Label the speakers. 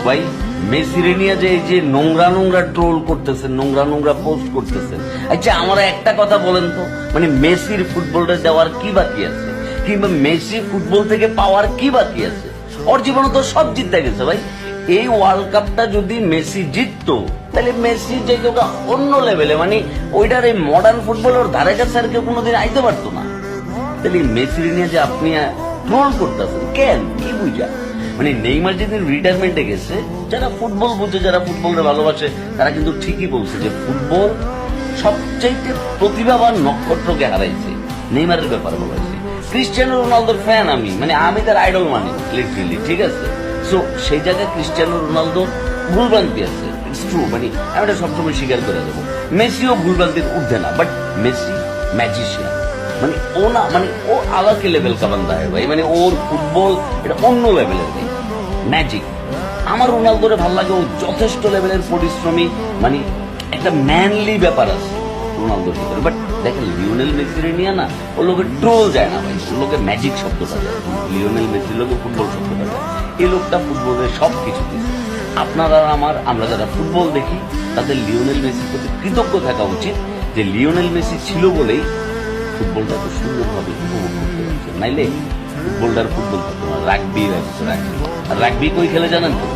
Speaker 1: ভাই মেসিরে নিয়ে যে এই যে নোংরা নোংরা ট্রোল করতেছেন, নোংরা নোংরা পোস্ট করতেছেন, আচ্ছা আমার একটা কথা বলেন তো, মানে মেসির ফুটবলটা দেওয়ার কি বাকি আছে, কিংবা মেসি ফুটবল থেকে পাওয়ার কি বাকি আছে? ওর জীবনে তো সব জিততে গেছে ভাই। এই ওয়ার্ল্ড কাপটা যদি মেসি জিততো তাহলে মেসি যে অন্য লেভেলে, মানে ওইটার এই মডার্ন ফুটবলের ধারে কাছে আর কেউ কোনোদিন আইতে পারতো না। তাহলে মেসির নিয়ে যে আপনি ট্রোল করতেছেন কেন, কি বুঝা? মানে নেইমার যেদিন রিটায়ারমেন্টে গেছে, যারা ফুটবল বুঝে, যারা ফুটবলকে ভালোবাসে, তারা কিন্তু ঠিকই বলছে যে ফুটবল সবচাইতে প্রতিভাবান নক্ষত্রকে হারাইছে। নেইমারের ব্যাপারে বলেছে। ক্রিস্টিয়ানো রোনালদোর ফ্যান আমি, মানে আমি তার আইডল মানি লিটারেলি, ঠিক আছে? সো সেই জায়গায় ক্রিস্টিয়ানো রোনালদোর ভুলভ্রান্তি আছে, ইটস ট্রু, মানে আমি এটা সবসময় স্বীকার করে দেবো। মেসিও ভুলভ্রান্তির ঊর্ধ্বে না, বাট মেসি ম্যাজিশিয়ান, মানে ও না, মানে ও আলাদা লেভেল का बंदा है ভাই, মানে ওর ফুটবল এটা অন্য লেভেলের ভাই, ম্যাজিক। আমার রোনালদোরে ভালো লাগে, ও যথেষ্ট লেভেলের পরিশ্রমী, মানে একটা ম্যানলি ব্যাপার আছে রোনালদোর ভিতরে। বাট দেখেন লিওনেল মেসির নিয়ে না ওর লোকে ট্রোল যায় না ভাই, ওর লোকে ম্যাজিক শব্দটা যায়, লিওনেল মেসির লোকে ফুটবল শব্দটা যায়। এই লোকটা ফুটবলের সব কিছু দিচ্ছে। আপনারা আমরা যারা ফুটবল দেখি তাদের লিওনেল মেসির প্রতি কৃতজ্ঞ থাকা উচিত, যে লিওনেল মেসি ছিল বলেই ফুটবলটা এত সুন্দরভাবে উপভোগ করতে পারছে, নাইলে ফুটবলটার ফুটবল থাকতো না, রাগবি রাখছে, রাগবি। আর রাগবি কই খেলে জানেন তো?